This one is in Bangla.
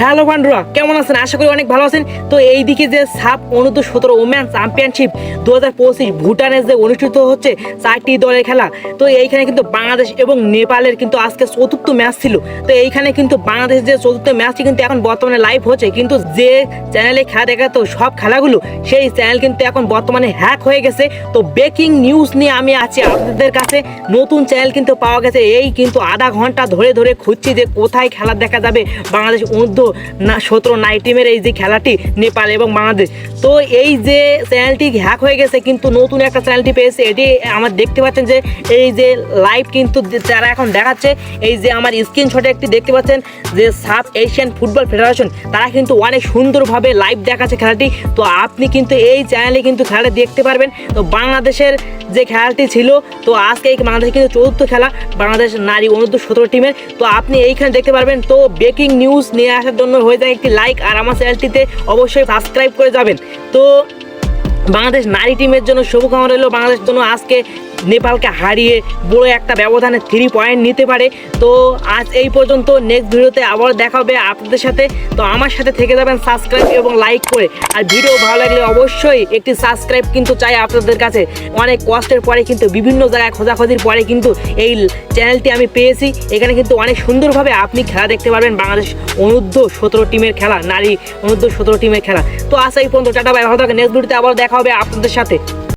হ্যালো বন্ধুরা, কেমন আছেন? আশা করি অনেক ভালো আছেন। তো এইদিকে যে সাফ অনূর্ধ্ব 17 ওমেন চ্যাম্পিয়নশিপ 2025 ভুটানে যে অনুষ্ঠিত হচ্ছে 4টি দলের খেলা। তো এইখানে কিন্তু বাংলাদেশ এবং নেপালের কিন্তু আজকে চতুর্থ ম্যাচ ছিল। তো এইখানে কিন্তু বাংলাদেশ যে চতুর্থ ম্যাচটি কিন্তু এখন বর্তমানে লাইভ হচ্ছে, কিন্তু যে চ্যানেলে খেলা দেখাতো সব খেলাগুলো সেই চ্যানেল কিন্তু এখন বর্তমানে হ্যাক হয়ে গেছে। তো ব্রেকিং নিউজ নিয়ে আমি আছি আপনাদের কাছে। নতুন চ্যানেল কিন্তু পাওয়া গেছে। এই কিন্তু আধা ঘন্টা ধরে ধরে খুঁজছি যে কোথায় খেলা দেখা যাবে বাংলাদেশ অনূর্ধ্ব 17 নাইট টিমের এই যে খেলাটি, নেপাল এবং বাংলাদেশ। তো এই যে চ্যানেলটি হ্যাক হয়ে গেছে, কিন্তু নতুন একটা চ্যানেলটি পেয়েছে। এটি আমার দেখতে পাচ্ছেন যে এই যে লাইভ কিন্তু তারা এখন দেখাচ্ছে। এই যে আমার স্ক্রিনশটে একটি দেখতে পাচ্ছেন যে সাব এশিয়ান ফুটবল ফেডারেশন, তারা কিন্তু অনেক সুন্দরভাবে লাইভ দেখাচ্ছে খেলাটি। তো আপনি কিন্তু এই চ্যানেলে কিন্তু খেলাটি দেখতে পারবেন। তো বাংলাদেশের যে খেলাটি ছিল, তো আজকে এই বাংলাদেশ কিন্তু চতুর্থ খেলা বাংলাদেশ নারী অনূর্ধ্ব 17 টিমের। তো আপনি এইখানে দেখতে পারবেন। তো ব্রেকিং নিউজ নিয়ে আসার জন্য হয়ে যায় একটি লাইক, আর আমার চ্যানেলটিতে অবশ্যই সাবস্ক্রাইব করে যাবেন। তো বাংলাদেশ নারী টিমের জন্য শুভকামনা রইল। বাংলাদেশ জন্য আজকে নেপালকে হারিয়ে বড় একটা ব্যবধানে 3 পয়েন্ট নিতে পারে। তো আজ এই পর্যন্ত, নেক্সট ভিডিওতে আবার দেখা হবে আপনাদের সাথে। তো আমার সাথে থেকে যাবেন সাবস্ক্রাইব এবং লাইক করে। আর ভিডিও ভালো লাগলে অবশ্যই একটি সাবস্ক্রাইব কিন্তু চাই আপনাদের কাছে। অনেক কষ্টের পরে কিন্তু বিভিন্ন জায়গায় খোঁজাখুঁজির পরে কিন্তু এই চ্যানেলটি আমি পেয়েছি। এখানে কিন্তু অনেক সুন্দরভাবে আপনি খেলা দেখতে পারবেন, বাংলাদেশ অনূর্ধ্ব 17 টিমের খেলা, নারী অনূর্ধ্ব 17 টিমের খেলা। তো আজ এই পর্যন্ত, টাটা বাই, ভালো থাকেন। নেক্সট ভিডিওতে আবার দেখা হবে আপনাদের সাথে।